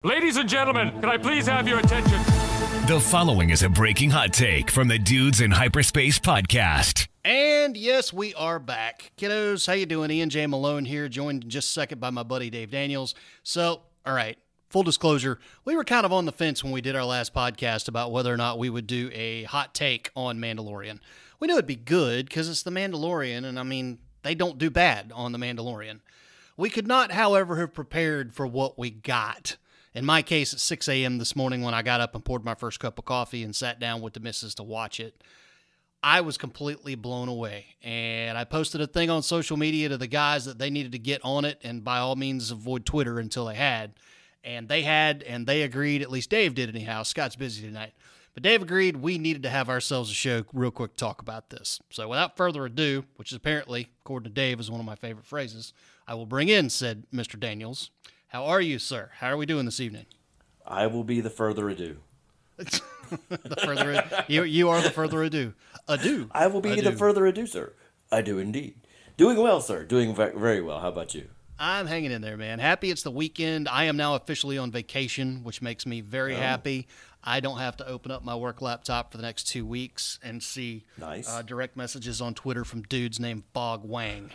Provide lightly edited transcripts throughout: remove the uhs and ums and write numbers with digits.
Ladies and gentlemen, can I please have your attention? The following is a breaking hot take from the Dudes in Hyperspace podcast. And yes, we are back. Kiddos, how you doing? Ian J. Malone here, joined in just a second by my buddy Dave Daniels. So, all right, full disclosure, we were kind of on the fence when we did our last podcast about whether or not we would do a hot take on Mandalorian. We knew it'd be good because it's the Mandalorian, and I mean, they don't do bad on the Mandalorian. We could not, however, have prepared for what we got. In my case, at 6 a.m. this morning when I got up and poured my first cup of coffee and sat down with the missus to watch it, I was completely blown away. And I posted a thing on social media to the guys that they needed to get on it and by all means avoid Twitter until they had. And they had, and they agreed, at least Dave did anyhow. Scott's busy tonight. But Dave agreed we needed to have ourselves a show real quick to talk about this. So without further ado, which is apparently, according to Dave, is one of my favorite phrases, I will bring in said Mr. Daniels. How are you, sir? How are we doing this evening? I will be the further ado. You are the further ado. Ado. I will be the further ado, sir. I do indeed. Doing well, sir. Doing very well. How about you? I'm hanging in there, man. Happy it's the weekend. I am now officially on vacation, which makes me very happy. I don't have to open up my work laptop for the next 2 weeks and see direct messages on Twitter from dudes named Fog Wang.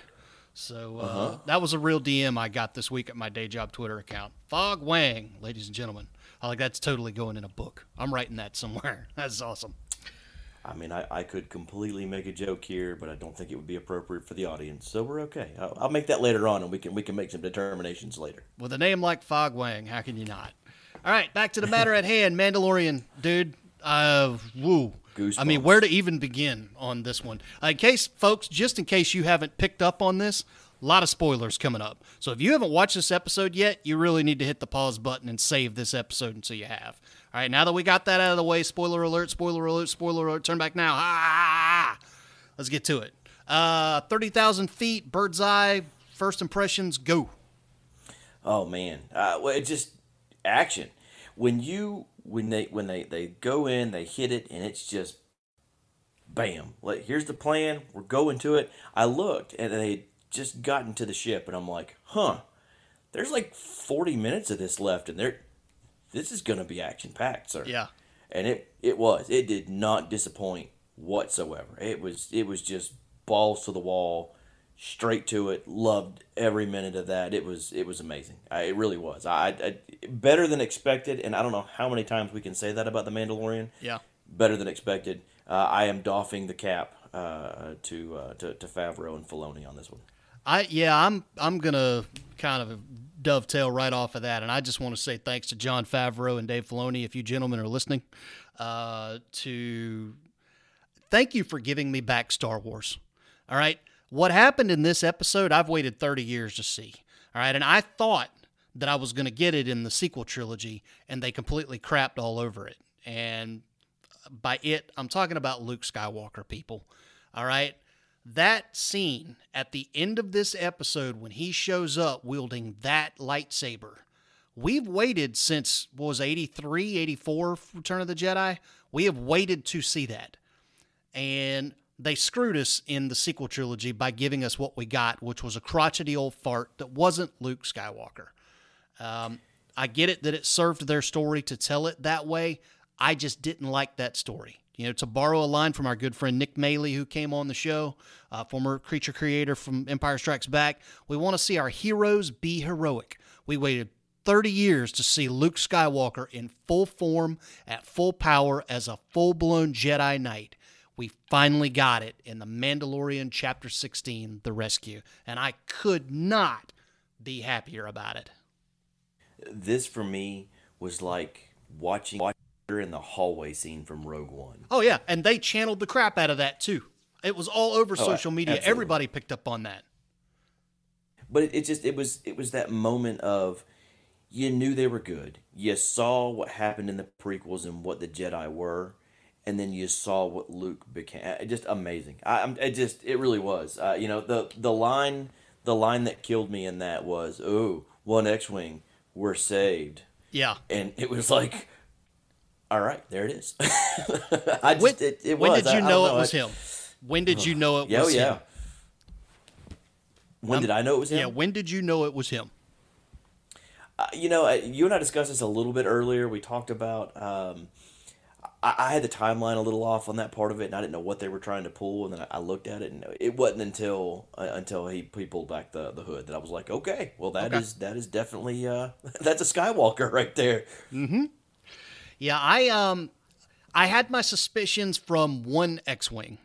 So that was a real DM I got this week at my day job Twitter account. Fog Wang, ladies and gentlemen. I like that's totally going in a book. I'm writing that somewhere. That's awesome. I mean, I could completely make a joke here, but I don't think it would be appropriate for the audience. So we're okay. I'll make that later on, and we can make some determinations later. With a name like Fog Wang, how can you not? All right, back to the matter at hand. Mandalorian, dude. Woo. Goosebumps. I mean, where to even begin on this one? In case, folks, just in case you haven't picked up on this, a lot of spoilers coming up. So if you haven't watched this episode yet, you really need to hit the pause button and save this episode until you have. All right, now that we got that out of the way, spoiler alert, spoiler alert, spoiler alert, turn back now. Let's get to it. 30,000 feet, bird's eye, first impressions, go. Oh, man. Well, it's just action. When they go in, they hit it, and it's just bam. Like, here's the plan. We're going to it. I looked, and they just gotten to the ship, and I'm like, there's like 40 minutes of this left, and this is going to be action-packed, sir. Yeah. And it was. It did not disappoint whatsoever. It was just balls to the wall, straight to it. Loved every minute of that. It was amazing. It really was. I better than expected, and I don't know how many times we can say that about The Mandalorian. Yeah. Better than expected. I am doffing the cap to Favreau and Filoni on this one. I'm gonna kind of dovetail right off of that, and I just want to say thanks to Jon Favreau and Dave Filoni, if you gentlemen are listening, to thank you for giving me back Star Wars. All right, what happened in this episode, I've waited 30 years to see. All right, and I thought that I was going to get it in the sequel trilogy, and they completely crapped all over it. And by it, I'm talking about Luke Skywalker, people. All right. That scene at the end of this episode when he shows up wielding that lightsaber, we've waited since, what was 83, 84 Return of the Jedi? We have waited to see that. And they screwed us in the sequel trilogy by giving us what we got, which was a crotchety old fart that wasn't Luke Skywalker. I get it that it served their story to tell it that way. I just didn't like that story. You know, to borrow a line from our good friend Nick Maley, who came on the show, former creature creator from Empire Strikes Back, we want to see our heroes be heroic. We waited 30 years to see Luke Skywalker in full form, at full power, as a full-blown Jedi Knight. We finally got it in The Mandalorian Chapter 16, The Rescue, and I could not be happier about it. This, for me, was like watching in the hallway scene from Rogue One. Oh, yeah, and they channeled the crap out of that, too. It was all over social media. Absolutely. Everybody picked up on that. But it was that moment of, you knew they were good. You saw what happened in the prequels and what the Jedi were, and then you saw what Luke became. Just amazing. It really was. The line that killed me in that was, "Oh, one X-wing, we're saved." Yeah, and it was like, all right, there it is. When did you know it was him? When did you know it was him? When did I know it was him? Yeah, when did you know it was him? You and I discussed this a little bit earlier. We talked about I had the timeline a little off on that part of it, and I didn't know what they were trying to pull. And then I looked at it, and it wasn't until he pulled back the hood that I was like, okay, well that is definitely that's a Skywalker right there. Yeah, I had my suspicions from one X-wing,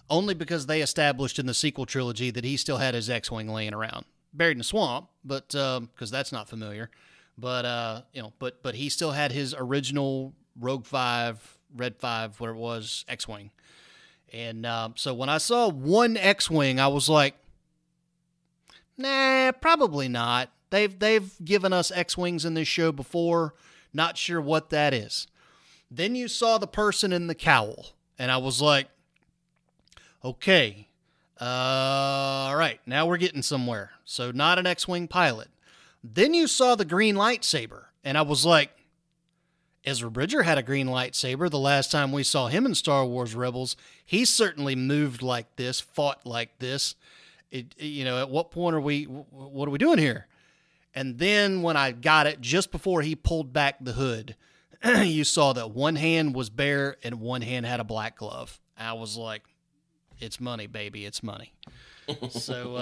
only because they established in the sequel trilogy that he still had his X-wing laying around, buried in a swamp, but because that's not familiar. But but he still had his original Rogue 5, Red 5, whatever it was, X-wing. And so when I saw one X-wing, I was like, nah, probably not. They've given us X-wings in this show before. Not sure what that is. Then you saw the person in the cowl, and I was like, okay, all right, now we're getting somewhere. So not an X-wing pilot. Then you saw the green lightsaber, and I was like, Ezra Bridger had a green lightsaber the last time we saw him in Star Wars Rebels. He certainly moved like this, fought like this. At what point what are we doing here? And then when I got it, just before he pulled back the hood, you saw that one hand was bare and one hand had a black glove. I was like, it's money, baby. It's money. So,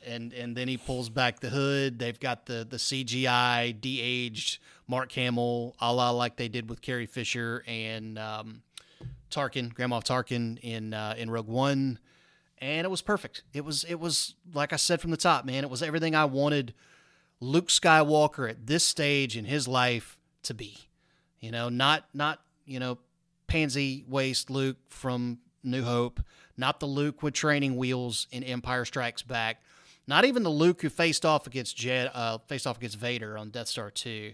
and then he pulls back the hood. They've got the CGI de-aged Mark Hamill, a la like they did with Carrie Fisher and Tarkin, Grand Moff Tarkin in Rogue One, and it was perfect. It was like I said from the top, man. It was everything I wanted Luke Skywalker at this stage in his life to be. Not pansy waist Luke from New Hope, not the Luke with training wheels in Empire Strikes Back, not even the Luke who faced off against Vader on Death Star 2.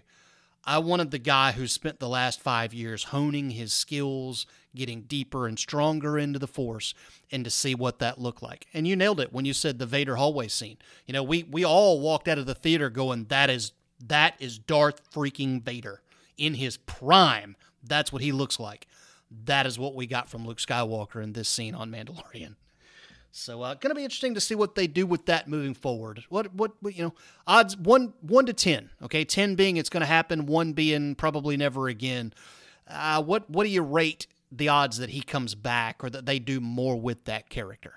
I wanted the guy who spent the last 5 years honing his skills, getting deeper and stronger into the Force, and to see what that looked like. And you nailed it when you said the Vader hallway scene. We all walked out of the theater going, that is Darth freaking Vader in his prime. That's what he looks like. That is what we got from Luke Skywalker in this scene on Mandalorian. So, going to be interesting to see what they do with that moving forward. What odds 1 to 10. Okay, 10 being it's going to happen, 1 being probably never again. What do you rate the odds that he comes back or that they do more with that character?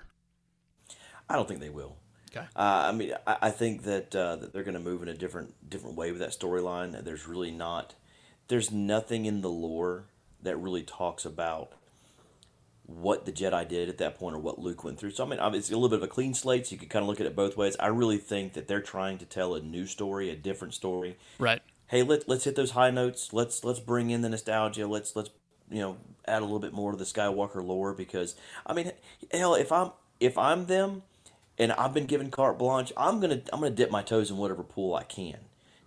I don't think they will. Okay. I think that they're going to move in a different way with that storyline. There's nothing in the lore that really talks about what the Jedi did at that point or what Luke went through. So, it's a little bit of a clean slate, so you could kind of look at it both ways. I really think that they're trying to tell a new story, a different story. Right. Hey, let's hit those high notes. Let's bring in the nostalgia. Let's add a little bit more to the Skywalker lore because, hell, if I'm them and I've been given carte blanche, I'm gonna dip my toes in whatever pool I can.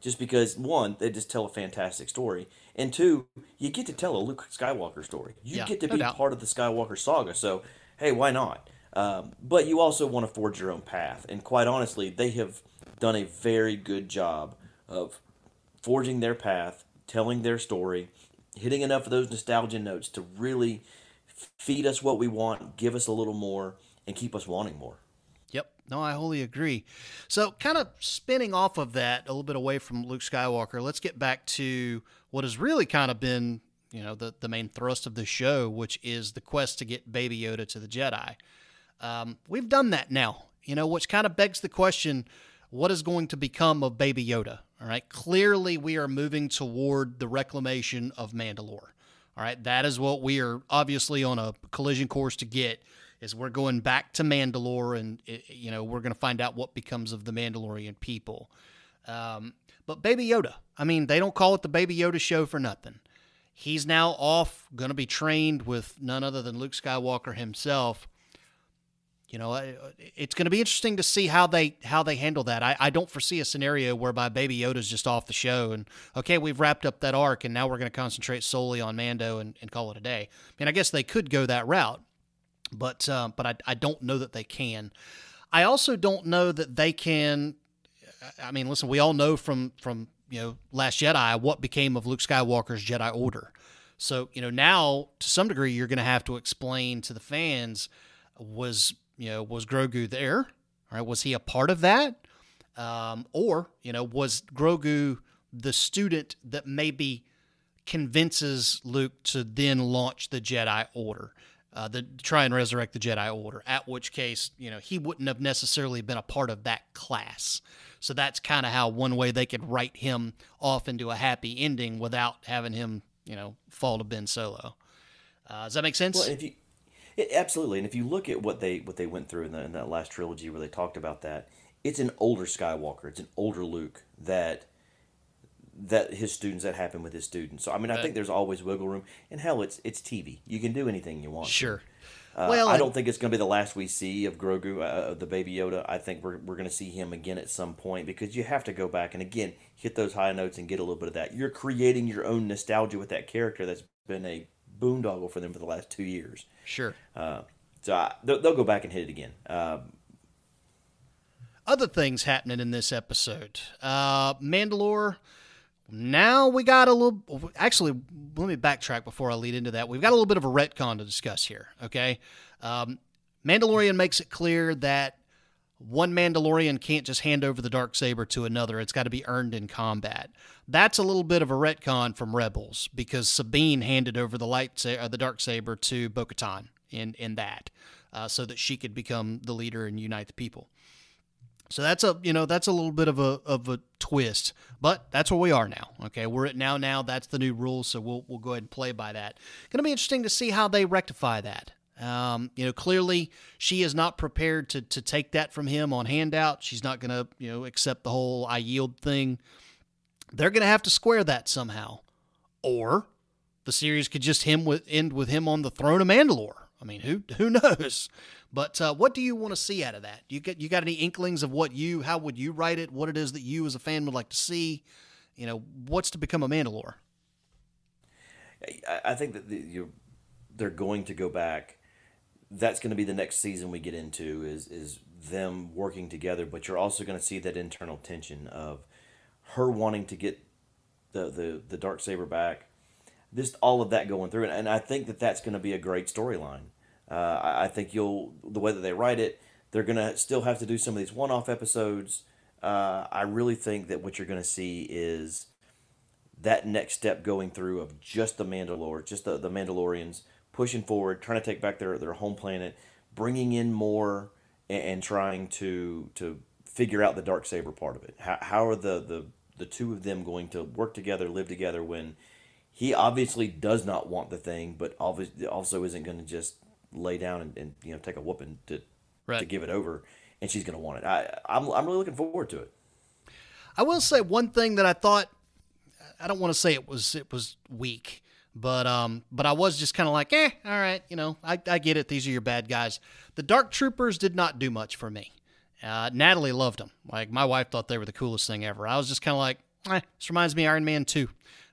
Just because, one, they just tell a fantastic story, and two, you get to tell a Luke Skywalker story. You get to be part of the Skywalker saga, so, hey, why not? But you also want to forge your own path, and quite honestly, they have done a very good job of forging their path, telling their story, hitting enough of those nostalgia notes to really feed us what we want, give us a little more, and keep us wanting more. Yep. No, I wholly agree. So kind of spinning off of that a little bit away from Luke Skywalker, let's get back to what has really kind of been, the main thrust of the show, which is the quest to get Baby Yoda to the Jedi. We've done that now, which kind of begs the question, what is going to become of Baby Yoda? All right. Clearly we are moving toward the reclamation of Mandalore. All right. That is what we are obviously on a collision course to get. Is we're going back to Mandalore and, we're going to find out what becomes of the Mandalorian people. But Baby Yoda, they don't call it the Baby Yoda show for nothing. He's now off, going to be trained with none other than Luke Skywalker himself. It's going to be interesting to see how they handle that. I don't foresee a scenario whereby Baby Yoda's just off the show and, okay, we've wrapped up that arc and now we're going to concentrate solely on Mando and call it a day. I guess they could go that route. But I don't know that they can. I also don't know that they can. Listen, we all know from Last Jedi what became of Luke Skywalker's Jedi Order. So now to some degree you're going to have to explain to the fans was Grogu there? All right, was he a part of that? Or was Grogu the student that maybe convinces Luke to then launch the Jedi Order, try and resurrect the Jedi Order, at which case, he wouldn't have necessarily been a part of that class. So that's kind of how one way they could write him off into a happy ending without having him, fall to Ben Solo. Does that make sense? Well, absolutely. And if you look at what they went through in that last trilogy where they talked about that, it's an older Skywalker, it's an older Luke that his students, that happened with his students. So I think there's always wiggle room. And hell, it's TV. You can do anything you want. Sure. I don't think it's going to be the last we see of Grogu, the Baby Yoda. I think we're going to see him again at some point, because you have to go back and again hit those high notes and get a little bit of that. You're creating your own nostalgia with that character that's been a boondoggle for them for the last 2 years. Sure. They'll go back and hit it again. Other things happening in this episode. Mandalore. Now we got a little... Actually, let me backtrack before I lead into that. We've got a little bit of a retcon to discuss here, okay? Mandalorian makes it clear that one Mandalorian can't just hand over the Darksaber to another. It's got to be earned in combat. That's a little bit of a retcon from Rebels, because Sabine handed over the Darksaber to Bo-Katan in that, so that she could become the leader and unite the people. So that's a little bit of a twist, but that's where we are now. Okay, we're at now. That's the new rule, so we'll go ahead and play by that. Going to be interesting to see how they rectify that. Clearly she is not prepared to take that from him on handout. She's not going to accept the whole I yield thing. They're going to have to square that somehow, or the series could just end with him on the throne of Mandalore. I mean, who knows? But what do you want to see out of that? You got any inklings of how would you write it? What it is that you as a fan would like to see? What's to become a Mandalore? I think that they're going to go back. That's going to be the next season we get into is them working together. But you're also going to see that internal tension of her wanting to get the Darksaber back. Just all of that going through, and I think that's going to be a great storyline. I think the way that they write it, they're going to still have to do some of these one-off episodes. I really think that what you're going to see is that next step going through of just the Mandalore, just the Mandalorians pushing forward, trying to take back their home planet, bringing in more, and trying to figure out the Darksaber part of it. How are the two of them going to work together, live together when he obviously does not want the thing, but obviously also isn't going to just lay down and take a whooping to give it over, and she's going to want it. I'm really looking forward to it. I will say one thing that I thought, I don't want to say it was weak, but I was just kind of like, all right, I get it. These are your bad guys. The Dark Troopers did not do much for me. Natalie loved them. Like, my wife thought they were the coolest thing ever. I was just kind of like, this reminds me of Iron Man 2.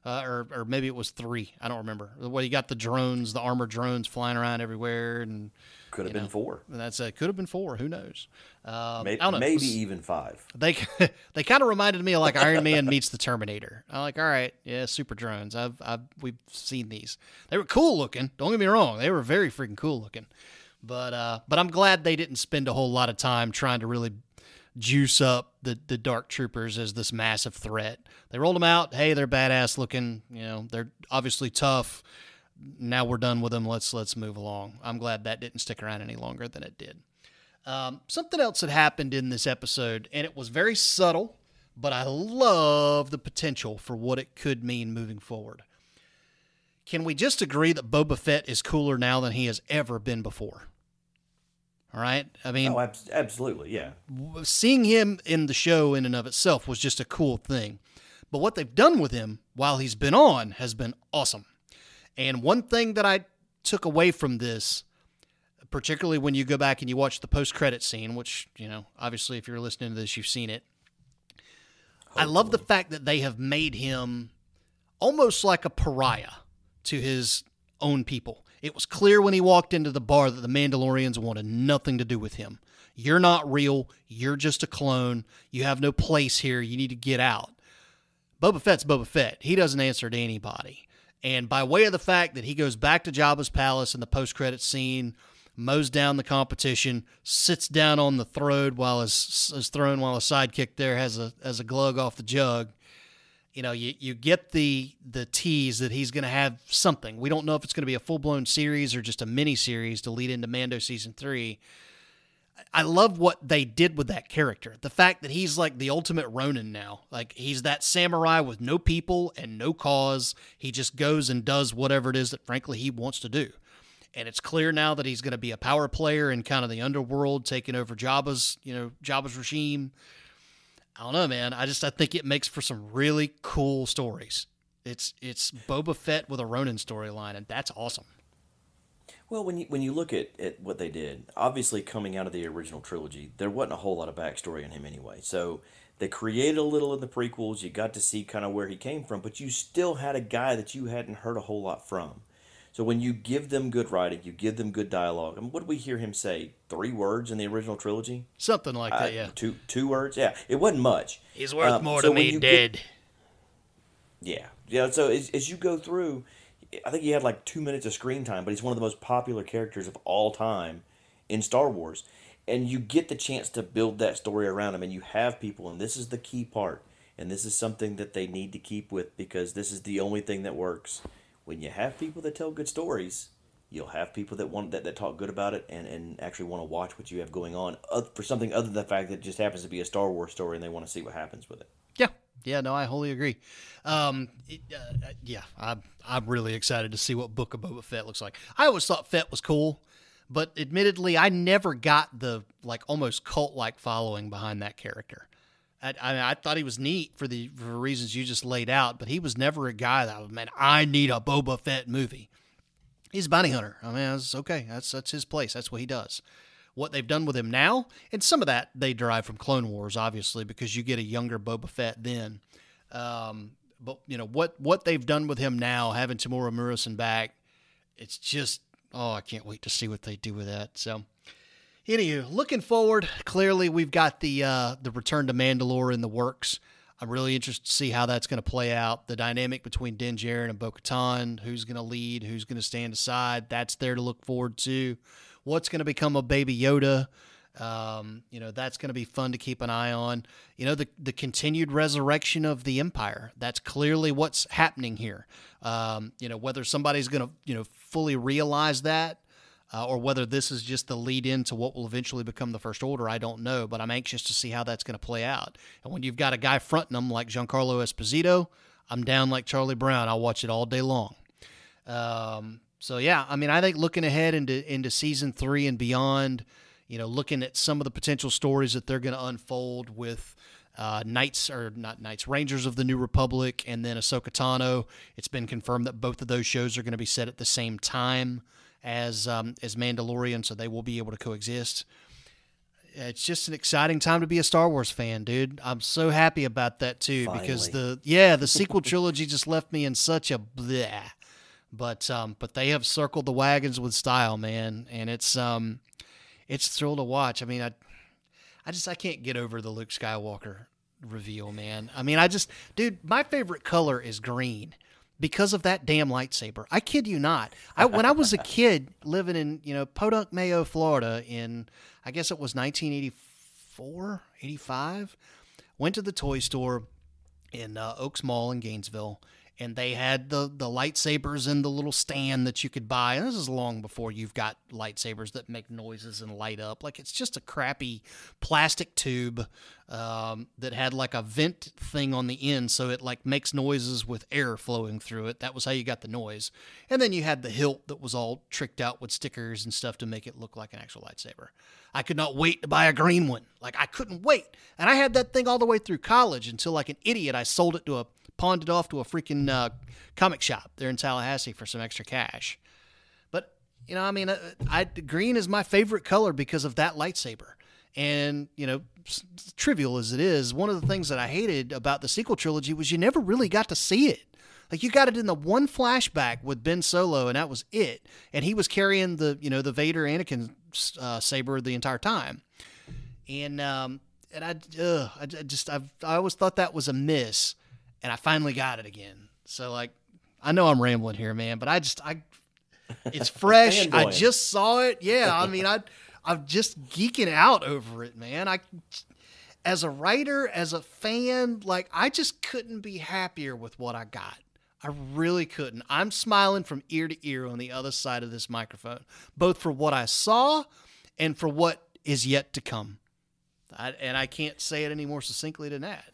Or maybe it was 3. I don't remember. Well, you got the drones, the armored drones flying around everywhere, and could have been 4. That's it. Could have been 4. Who knows? Maybe, I don't know. Maybe even 5. They kind of reminded me of like Iron Man meets the Terminator. I'm like, all right, yeah, super drones. We've seen these. They were cool looking. Don't get me wrong. They were very freaking cool looking. But I'm glad they didn't spend a whole lot of time trying to really juice up the Dark Troopers as this massive threat. They rolled them out. Hey, they're badass looking. They're obviously tough. Now we're done with them. Let's move along. I'm glad that didn't stick around any longer than it did. Something else that happened in this episode, and it was very subtle, but I love the potential for what it could mean moving forward. Can we just agree that Boba Fett is cooler now than he has ever been before? All right. I mean, absolutely. Yeah. Seeing him in the show in and of itself was just a cool thing. But what they've done with him while he's been on has been awesome. And one thing that I took away from this, particularly when you go back and you watch the post-credit scene, which, obviously if you're listening to this, you've seen it. Hopefully. I love the fact that they have made him almost like a pariah to his own people. It was clear when he walked into the bar that the Mandalorians wanted nothing to do with him. You're not real. You're just a clone. You have no place here. You need to get out. Boba Fett's Boba Fett. He doesn't answer to anybody. And by way of the fact that he goes back to Jabba's palace in the post-credit scene, mows down the competition, sits down on the throne while his sidekick there has a glug off the jug. you get the tease that he's going to have something. We don't know if it's going to be a full-blown series or just a mini-series to lead into Mando Season 3. I love what they did with that character. The fact that he's like the ultimate Ronin now. Like, he's that samurai with no people and no cause. He just goes and does whatever it is that, frankly, he wants to do. And it's clear now that he's going to be a power player in kind of the underworld, taking over Jabba's regime. I don't know, man. I think it makes for some really cool stories. It's Boba Fett with a Ronin storyline, and that's awesome. Well, when you look at what they did, obviously coming out of the original trilogy, there wasn't a whole lot of backstory on him anyway. So they created a little in the prequels. You got to see kind of where he came from, but you still had a guy that you hadn't heard a whole lot from. So when you give them good writing, you give them good dialogue. I mean, what did we hear him say? 3 words in the original trilogy? Something like that, yeah. Two words? Yeah, it wasn't much. He's worth more to me dead. Yeah. So as you go through, I think he had like 2 minutes of screen time, but he's one of the most popular characters of all time in Star Wars. And you get the chance to build that story around him, and you have people, and this is the key part, and this is something that they need to keep with, because this is the only thing that works. When you have people that tell good stories, you'll have people that talk good about it and actually want to watch what you have going on for something other than the fact that it just happens to be a Star Wars story and they want to see what happens with it. Yeah, no, I wholly agree. I'm really excited to see what Book of Boba Fett looks like. I always thought Fett was cool, but admittedly, I never got the like almost cult-like following behind that character. I thought he was neat for reasons you just laid out, but he was never a guy that I need a Boba Fett movie. He's a bounty hunter. I mean, that's okay. That's his place. That's what he does. What they've done with him now, and some of that they derive from Clone Wars, obviously, because you get a younger Boba Fett then. But what they've done with him now, having Tamura Morrison back, it's just I can't wait to see what they do with that. So. Anywho, looking forward, clearly we've got the return to Mandalore in the works. I'm really interested to see how that's going to play out. The dynamic between Din Djarin and Bo-Katan, who's going to lead, who's going to stand aside, that's there to look forward to. What's going to become of Baby Yoda? That's going to be fun to keep an eye on. The continued resurrection of the Empire. That's clearly what's happening here. Whether somebody's going to, fully realize that, or whether this is just the lead in to what will eventually become the First Order, I don't know, but I'm anxious to see how that's going to play out. And when you've got a guy fronting them like Giancarlo Esposito, I'm down like Charlie Brown. I'll watch it all day long. I think looking ahead into Season 3 and beyond, looking at some of the potential stories that they're going to unfold with Rangers of the New Republic, and then Ahsoka Tano. It's been confirmed that both of those shows are going to be set at the same time as Mandalorian, so they will be able to coexist. It's just an exciting time to be a Star Wars fan, dude. I'm so happy about that too. Finally. Because the sequel trilogy just left me in such a bleh. But they have circled the wagons with style, man, and it's a thrill to watch. I mean, I can't get over the Luke Skywalker reveal, man. I mean, dude, my favorite color is green. Because of that damn lightsaber. I kid you not. When I was a kid living in, Podunk, Mayo, Florida in, I guess it was 1984, 85, went to the toy store in Oaks Mall in Gainesville, and they had the lightsabers in the little stand that you could buy. And this is long before you've got lightsabers that make noises and light up. Like, it's just a crappy plastic tube that had like a vent thing on the end, so it like makes noises with air flowing through it. That was how you got the noise. And then you had the hilt that was all tricked out with stickers and stuff to make it look like an actual lightsaber. I could not wait to buy a green one. Like, I couldn't wait. And I had that thing all the way through college until, like an idiot, I pawned it off to a freaking comic shop there in Tallahassee for some extra cash. But, green is my favorite color because of that lightsaber. And, trivial as it is, one of the things that I hated about the sequel trilogy was you never really got to see it. Like, you got it in the one flashback with Ben Solo, and that was it. And he was carrying the Vader Anakin saber the entire time. And I always thought that was a miss. And I finally got it again. So, like, I know I'm rambling here, man, but it's fresh. I just saw it. Yeah, I mean, I'm just geeking out over it, man. as a writer, as a fan, like, I just couldn't be happier with what I got. I really couldn't. I'm smiling from ear to ear on the other side of this microphone, both for what I saw and for what is yet to come. And I can't say it any more succinctly than that.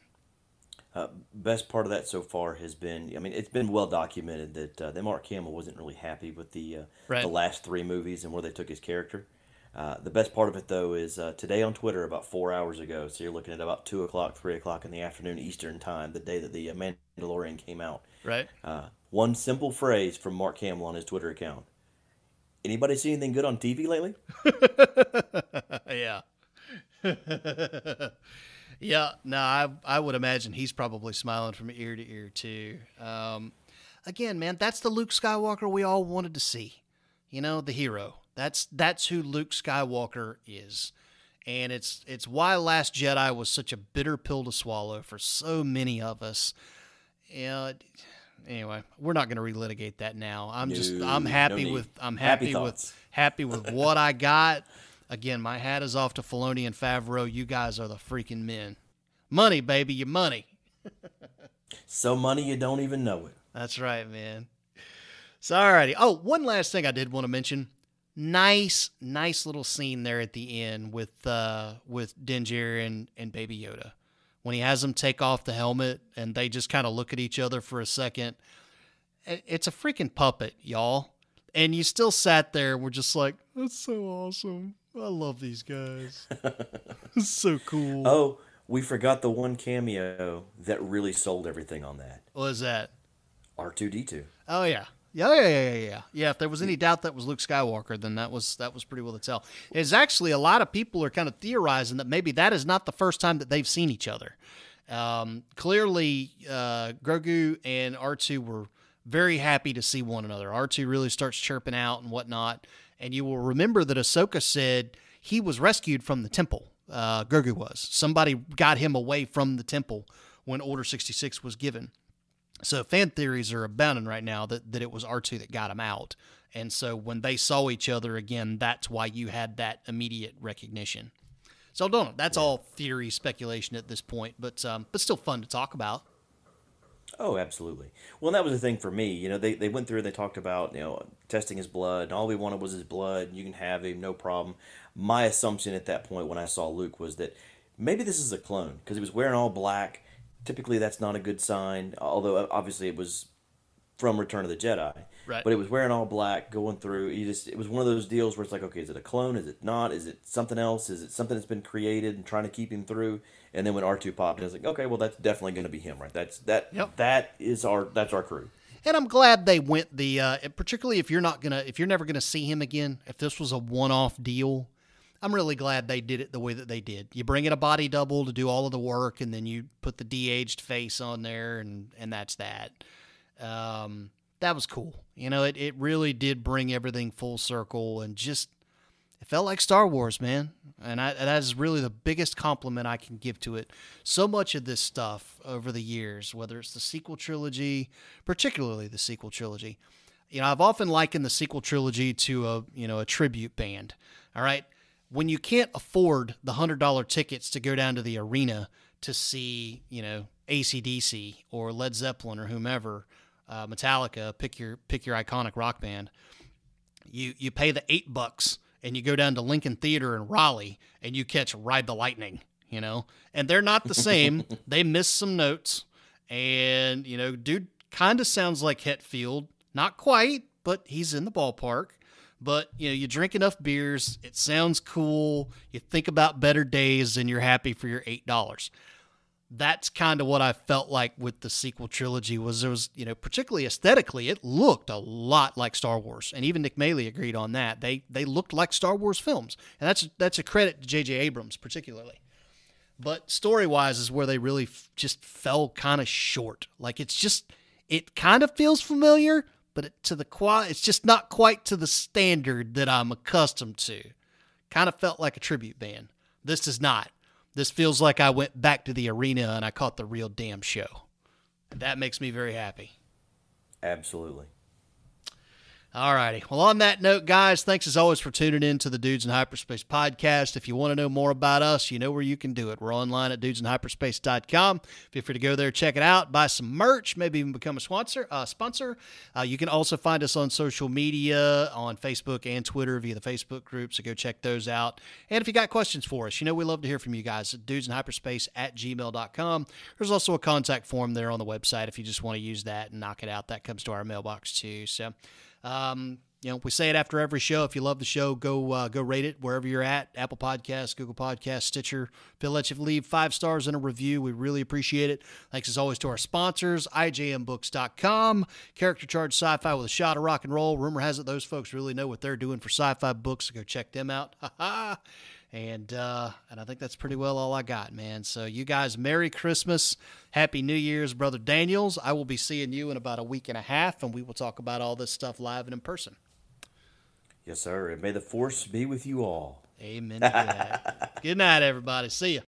Best part of that so far has been, I mean, it's been well documented that Mark Hamill wasn't really happy with the last three movies and where they took his character. The best part of it, though, is today on Twitter about 4 hours ago, so you're looking at about 2 o'clock, 3 o'clock in the afternoon Eastern time, the day that the Mandalorian came out. Right. One simple phrase from Mark Hamill on his Twitter account. Anybody see anything good on TV lately? Yeah. Yeah, no, I would imagine he's probably smiling from ear to ear too. Again, man, that's the Luke Skywalker we all wanted to see. You know, the hero. That's who Luke Skywalker is. And it's why Last Jedi was such a bitter pill to swallow for so many of us. You know, anyway, we're not going to relitigate that now. I'm happy with what I got. Again, my hat is off to Filoni and Favreau. You guys are the freaking men. Money, baby, your money. So money you don't even know it. That's right, man. So, alrighty. Oh, one last thing I did want to mention. Nice little scene there at the end with Din Djarin and Baby Yoda. When he has them take off the helmet and they just kind of look at each other for a second. It's a freaking puppet, y'all. And you still sat there and were just like, that's so awesome. I love these guys. It's so cool. Oh, we forgot the one cameo that really sold everything on that. What was that? R2-D2. Oh, yeah. Yeah. If there was any doubt that was Luke Skywalker, then that was pretty well to tell. It's actually, a lot of people are kind of theorizing that maybe that is not the first time that they've seen each other. Clearly, Grogu and R2 were very happy to see one another. R2 really starts chirping out and whatnot. And you will remember that Ahsoka said he was rescued from the temple. Grogu was. Somebody got him away from the temple when Order 66 was given. So fan theories are abounding right now that it was R2 that got him out. And so when they saw each other again, that's why you had that immediate recognition. So don't know. That's all theory, speculation at this point, but still fun to talk about. Oh, absolutely. Well, and that was the thing for me. You know, they went through and they talked about, testing his blood, and all we wanted was his blood. You can have him, no problem. My assumption at that point when I saw Luke was that maybe this is a clone, because he was wearing all black. Typically, that's not a good sign, although obviously it was from Return of the Jedi. Right. But it was wearing all black, going through. It was one of those deals where it's like, okay, is it a clone? Is it not? Is it something else? Is it something that's been created and trying to keep him through? And then when R2 popped, I was like, okay, well, that's definitely going to be him, right? That's our crew. And I'm glad they went particularly if you're never gonna see him again. If this was a one-off deal, I'm really glad they did it the way that they did. You bring in a body double to do all of the work, and then you put the de-aged face on there, and that's that. That was cool. It really did bring everything full circle, and just it felt like Star Wars, man. And that is really the biggest compliment I can give to it. So much of this stuff over the years, whether it's the sequel trilogy, particularly the sequel trilogy, I've often likened the sequel trilogy to a tribute band. All right. When you can't afford the $100 tickets to go down to the arena to see, AC/DC or Led Zeppelin or whomever, Metallica, pick your iconic rock band, you pay the $8 and you go down to Lincoln Theater in Raleigh and you catch Ride the Lightning, and they're not the same. They miss some notes, and, dude kind of sounds like Hetfield. Not quite, but he's in the ballpark. But, you drink enough beers, it sounds cool, you think about better days, and you're happy for your $8. That's kind of what I felt like with the sequel trilogy. There was, particularly aesthetically, it looked a lot like Star Wars. And even Nick Maley agreed on that. They looked like Star Wars films. And that's a credit to J.J. Abrams, particularly. But story-wise is where they really just fell kind of short. Like, it kind of feels familiar, but it's just not quite to the standard that I'm accustomed to. Kind of felt like a tribute band. This is not. This feels like I went back to the arena and I caught the real damn show. And that makes me very happy. Absolutely. All righty. Well, on that note, guys, thanks as always for tuning in to the Dudes in Hyperspace podcast. If you want to know more about us, you know where you can do it. We're online at dudesinhyperspace.com. Feel free to go there, check it out, buy some merch, maybe even become a sponsor. You can also find us on social media, on Facebook and Twitter via the Facebook group, so go check those out. And if you got questions for us, you know we love to hear from you guys at dudesinhyperspace@gmail.com. There's also a contact form there on the website if you just want to use that and knock it out. That comes to our mailbox too. So, we say it after every show. If you love the show, go rate it wherever you're at. Apple Podcasts, Google Podcasts, Stitcher. If you'll let you leave 5 stars in a review, we really appreciate it. Thanks as always to our sponsors, IJMBooks.com, Character Charge Sci-Fi with a shot of rock and roll. Rumor has it those folks really know what they're doing for sci-fi books, so go check them out. And I think that's pretty well all I got, man. So you guys, Merry Christmas, Happy New Year's, Brother Daniels. I will be seeing you in about a week and a half, and we will talk about all this stuff live and in person. Yes, sir. And may the force be with you all. Amen to that. Good night, everybody. See ya.